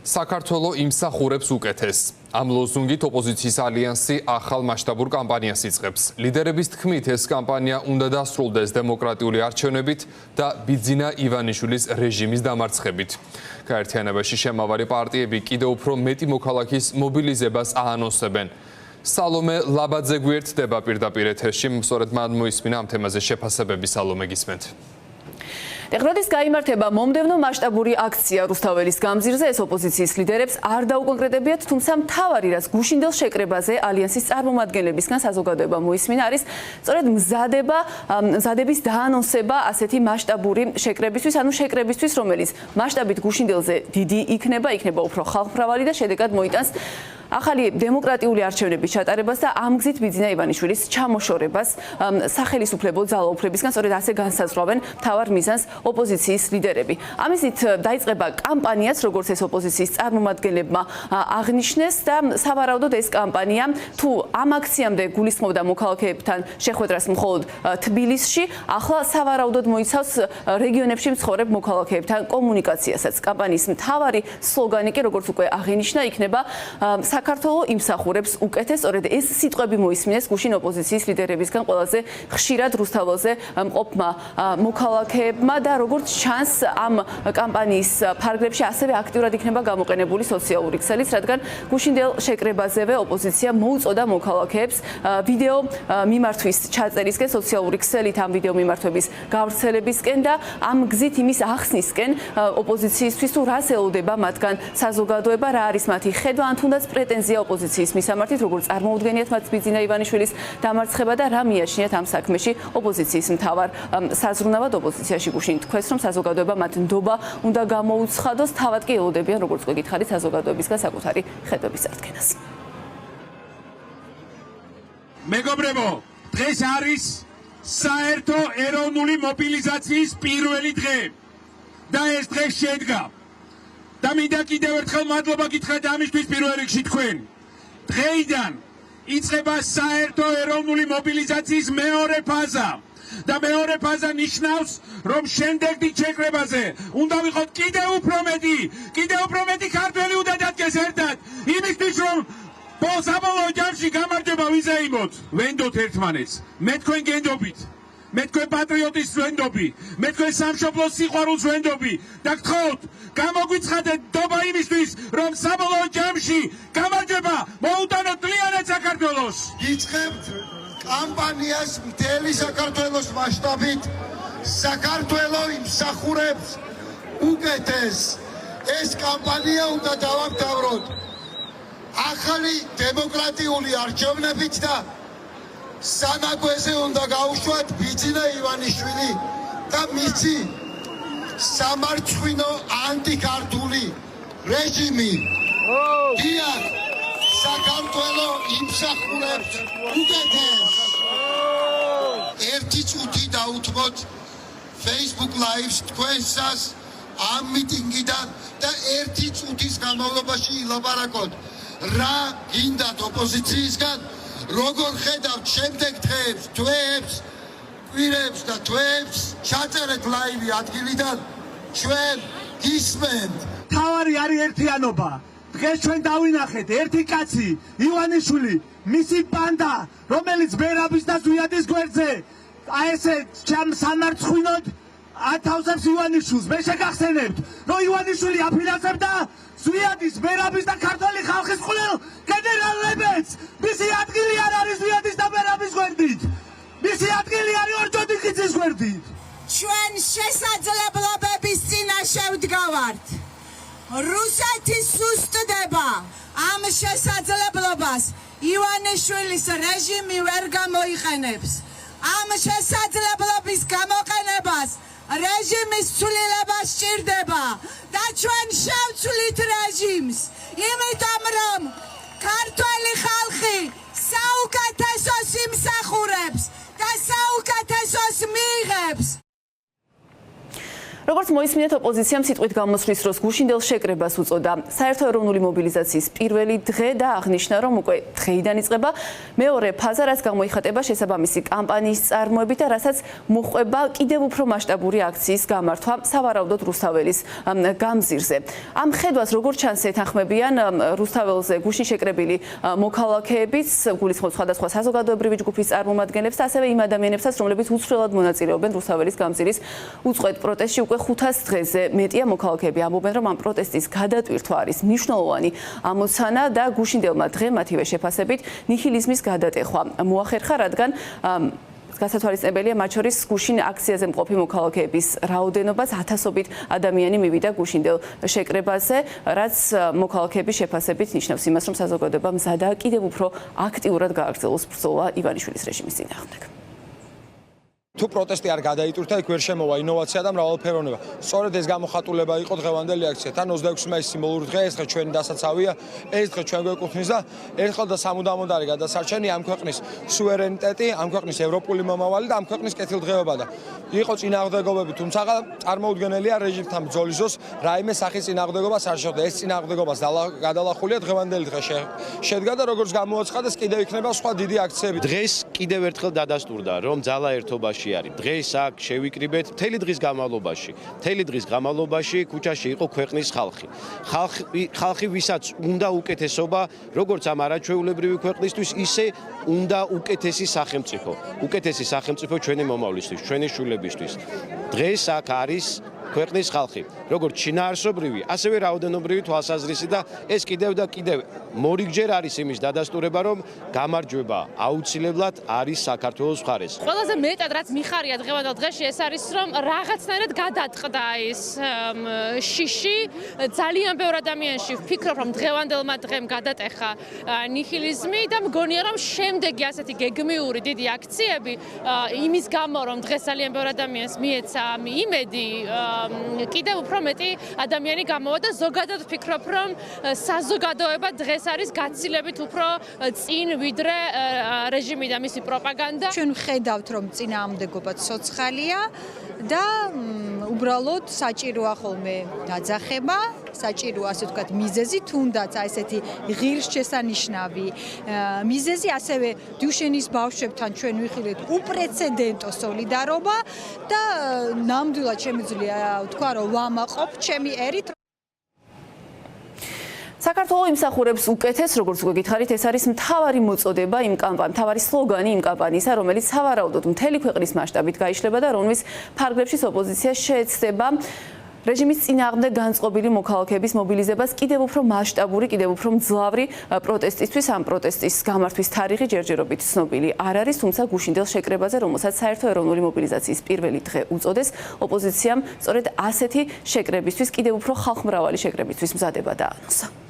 საქართველო იმსახურებს უკეთეს. Ამ ლოზუნგით ოპოზიციის ალიანსი ახალ მასშტაბურ კამპანიას იწყებს. ლიდერების თქმით, ეს კამპანია უნდა დასრულდეს დემოკრატიული არჩევნებით და ბიძინა ივანიშვილის რეჟიმის დამარცხებით. გაერთიანებაში შემავალი პარტიები კიდევ უფრო მეტი მოქალაქის მობილიზებას აანონსებენ. სალომე ლაბაძე გვერდდება პირდაპირ ეთერში, სწორედ მან მოისმინა ამ თემაზე შეფასებები. სალომე, გისმენთ. ტექნოლოგიის გაიმართება მომდევნო მასშტაბური აქცია რუსთაველის გამზირზე ეს ოპოზიციის ლიდერებს არ დაუკონკრეტებიათ, თუმცა მთავარი რაც გუშინდელ შეკრებაზე ალიანსის წარმომადგენლებისგან საზოგადოება მოისმინა არის სწორედ მზადების დაანონსება ასეთი მასშტაბური შეკრებისთვის, ანუ შეკრებისთვის, რომელიც მასშტაბით გუშინდელზე დიდი იქნება უფრო ხალხმრავალი და შედეგად მოიტანს ახალი დემოკრატიული არჩევნების ჩატარებას და ამ გზით ბიძინა ივანიშვილის ჩამოშორებას სახელისუფლებო ძალაუფლებისგან სწორედ ასე განსაზღვრავენ მთავარ მიზანს ოპოზიციის ლიდერები. ამისით დაიწყება კამპანიაც, როგორც ეს ოპოზიციის წარმომადგენლებმა აღნიშნეს და სავარაუდოდ ეს კამპანია თუ ამ აქციამდე გულისხმობდა მოქალაქეებთან შეხვედრას მხოლოდ თბილისში, ახლა სავარაუდოდ მოიცავს რეგიონებში მცხოვრებ მოქალაქეებთან კომუნიკაციასაც. კამპანიის მთავარი სლოგანი კი, როგორც უკვე აღინიშნა, იქნება საქართველო იმსახურებს უკეთეს. სწორედ ეს სიტყვები მოისმინეს გუშინ ოპოზიციის ლიდერებისგან ყველაზე ხშირად რუსთაველზე მყოფმა მოქალაქეებმა და როგორც ჩანს ამ კამპანიის ფარგლებში ასევე აქტიურად იქნება გამოყენებული სოციალური ქსელიც, რადგან გუშინდელ შეკრებაზევე ოპოზიცია მოუწოდა მოქალაქეებს ვიდეო მიმართვის ჩაწერისკენ, სოციალური ქსელით ამ ვიდეო მიმართვების გავრცელებისკენ და ამ გზით იმის ახსნისკენ ოპოზიციისთვის თუ რას ელოდება მათგან საზოგადოება, რა არის მათი ხედვა ან თუნდაც პრეტენზია ოპოზიციის მისამართით, როგორც წარმოუდგენიათ მათ ბიძინა ივანიშვილის დამარცხება და რა მიაჩნიათ ამ საქმეში ოპოზიციის მთავარ საზრუნავად. ოპოზიციაში გუშინ თქვეს, რომ საზოგადოება მათ ნდობა უნდა გამოუცხადოს, თავად კი ელოდებიან, როგორც უკვე გითხარით, საზოგადოებისგან საკუთარი ხედვების წარდგენას. მეგობრებო, დღეს არის საერთო ეროვნული მობილიზაციის პირველი დღე და ეს დღე შედგა. და მინდა კიდევ ერთხელ მადლობა გითხრათ ამისთვის პირველ რიგში თქვენ. დღეიდან იწყება საერთო ეროვნული მობილიზაციის მეორე ფაზა. და მეორე ფაზა ნიშნავს, რომ შემდეგი შეკრებაზე უნდა ვიყოთ კიდევ უფრო მეტი ქართველი უნდა დადგეს ერთად, იმისთვის რომ საბოლოო ჯამში გამარჯვება ვიზეიმოთ. ვენდოთ ერთმანეთს. მე თქვენ გენდობით. მე თქვენ პატრიოტის ვენდობი, მე თქვენ სამშობლოს სიყვარულს ვენდობი და გთხოვთ, გამოგვიცხადეთ ნდობა იმისთვის, რომ საბოლოო ჯამში გამარჯვება მოუტანოთ მთლიანად საქართველოს. იწყებთ კამპანიას მთელი საქართველოს მასშტაბით. საქართველო იმსახურებს უკეთეს. ეს კამპანია უნდა დავამთავროთ ახალი დემოკრატიული არჩევნებით და სანაგვეზე უნდა გაუშვათ ბიძინა ივანიშვილი და მისი სამარცხვინო ანტიქართული რეჟიმი. დიახ, საქართველო იმსახურებს უკეთეს. ერთი წუთი დაუთმოთ Facebook Live-ს თქვენსას ამ მიტინგიდან და ერთი წუთის განმავლობაში ილაპარაკოთ რა გინდათ ოპოზიციისგან, როგორ ხედავთ შემდეგ დღეებს, თვეებს, კვირებს და თვეებს, ჩაწერეთ ლაივი ადგილიდან, ჩვენ გისმენთ. თავარი არის ერთიანობა. დღეს ჩვენ დავინახეთ ერთი კაცი, ივანიშვილი, მისი ბანდა, რომელიც ბერაბის და ზვიადის გვერდზე აი ესე სამარცხვინოდ ათავსებს ივანიშვილს. მე შეგახსენებთ, რომ ივანიშვილი აფინანსებდა ზვიადის, ბერაბის და ქართული ხალხის ყველა გენერალებებს. მისი ადგილი არ არის ზვიადის და ბერაბის გვერდით. მისი ადგილი არის ორჯონიკიძის გვერდით. ჩვენ შესაძლებლობების წინაშე ვდგავართ. რუსეთი სუსტდება ამ შესაძლებლობას. ივანიშვილის რეჟიმი ვერ გამოიყენებს. ამ შესაძლებლობის გამოყენებას რეჟიმის ცვლილება სჭირდება და ჩვენ შევცვლით რეჟიმს, იმიტომ რომ ქართველი ხალხი საუკეთესოს იმსახურებს და საუკეთესოს მიიღებს. როგორც მოისმინეთ, ოპოზიციამ სიტყვით გამოსვლის დროს გუშინდელ შეკრებას უწოდა. საერთო ეროვნული მობილიზაციის პირველი დღე და აღნიშნა, რომ უკვე დღეიდან იწყება მეორე ფაზა, რაც გამოიხატება შესაბამისი კამპანიის წარმოებით და რასაც მოჰყვება კიდევ უფრო მასშტაბური აქციის გამართვა სავარაუდოდ რუსთაველის გამზირზე. ამ ხედვას როგორც ჩანს ეთანხმებიან რუსთაველზე გუშინ შეკრებილი მოქალაქეებიც, გულისხმობ სხვადასხვა საზოგადოებრივი ჯგუფის წარმომადგენლებს და ასევე იმ ადამიანებსაც, რომლებიც უცვლელად მონაწილეობენ რუსთაველის გამზირის უწყვეტ პროტესტში. უკვე 500 დღეზე მეტია მოქალაქეები ამბობენ, რომ ამ პროტესტის გადატვირთვა არის მნიშვნელოვანი ამოცანა და გუშინდელმა დღემ მათივე შეფასებით ნიჰილიზმის გადატეხვა მოახერხა, რადგან გასათვალისწინებელია მათ შორის გუშინ აქციაზე მყოფი მოქალაქეების რაოდენობას ათასობით ადამიანი მივიდა გუშინდელ შეკრებაზე, რაც მოქალაქეების შეფასებით ნიშნავს იმას, რომ საზოგადოება მზადაა კიდევ უფრო აქტიურად გააგრძელოს ბრძოლა ივანიშვილის რეჟიმის წინააღმდეგ. თუ პროტესტი არ გადაიტვირთა, იქ ვერ შემოვა ინოვაცია და მრავალფეროვნება. სწორედ ეს გამოხატულება იყო დღევანდელი აქცია. თან 26 მაისის სიმბოლური დღე, ეს დღე ჩვენი დასაცავია, ეს დღე ჩვენ გვეკუთვნის და ერთხელ და სამუდამოდ არის გადასარჩენი ამ ქვეყნის სუვერენიტეტი, ამ ქვეყნის ევროპული მომავალი და ამ ქვეყნის კეთილდღეობა და იყო წინააღმდეგობები, თუმცა წარმოუდგენელია რეჟიმთან ბრძოლის დროს რაიმე სახის წინააღმდეგობას არ შეხვდა. ეს წინააღმდეგობას გადალახულია დღევანდელი დღე შედგა და როგორც გამოაცხადეს, კიდევ იქნება სხვა დიდი აქციები. დღეს კიდევ ერთხელ დადასტურდა, რომ ძალა ერთობაში დღეს აქ შევიკრიბეთ მთელი დღის განმავლობაში ქუჩაში იყო ქვეყნის ხალხი ვისაც უნდა უკეთესობა როგორც ამ არაჩვეულებრივი ქვეყნისთვის ისე უნდა უკეთესი სახელმწიფო ჩვენი მომავლისთვის ჩვენი შვილებისთვის დღეს აქ არის ქვეყნის ხალხი როგორც შინაარსობრივი ასევე რაოდენობრივი თვალსაზრისი და ეს კიდევ და კიდევ მორიგჯერ არის იმის დადასტურება რომ გამარჯვება აუცილებლად არის საქართველოს მხარეს. ყველაზე მეტად რაც მიხარია დღევანდელ დღეში ეს არის რომ რაღაცნაირად გადაწყდა ის შიში ძალიან ბევრ ადამიანში ვფიქრობ რომ დღევანდელმა დღემ გადატეხა ნიჰილიზმი და მგონია რომ შემდეგი ასეთი გეგმიური დიდი აქციები იმის გამო რომ დღეს ძალიან ბევრ ადამიანს მიეცა იმედი კიდევ უფრო მეტი ადამიანი გამოვა და ზოგადად ვფიქრობ რომ საზოგადოება დღეს არის გაცილებით უფრო წინ ვიდრე რეჟიმი და მისი პროპაგანდა. ჩვენ ვხედავთ რომ წინააღმდეგობა ცოცხალია და უბრალოდ საჭიროა ხოლმე დაძახება, საჭიროა ასე ვთქვათ მიზეზი, თუნდაც ესეთი ღირსშესანიშნავი მიზეზი, ასევე დუშენის ბავშვებთან ჩვენ ვიხილეთ უპრეცედენტო სოლიდარობა და ნამდვილად შემიძლია ვთქვა რომ ვამაყობ ჩემი ერით. საქართველოს იმსახურებს უკეთეს, როგორც უკვე გითხარით, ეს არის მთავარი მოწოდება იმ კამპანიის, მთავარი სლოგანი იმ კამპანიისა, რომელიც სავარაუდოდ მთელი ქვეყნის მასშტაბით გაიშლება და რომლის ფარგლებში ოპოზიცია შეეცდება რეჟიმის წინააღმდეგ განწყობილი მოქალაქეების მობილიზებას კიდევ უფრო მასშტაბური, კიდევ უფრო მძლავრი პროტესტისთვის. ამ პროტესტის გამართვის თარიღი ჯერჯერობით ცნობილი არ არის, თუმცა გუშინდელ შეკრებაზე, რომელსაც საერთო ეროვნული მობილიზაციის პირველი დღე უწოდეს, ოპოზიციამ სწორედ ასეთი შეკრებისთვის, კიდევ უფრო ხალხმრავალი შეკრებისთვის მზადება დაანონსა.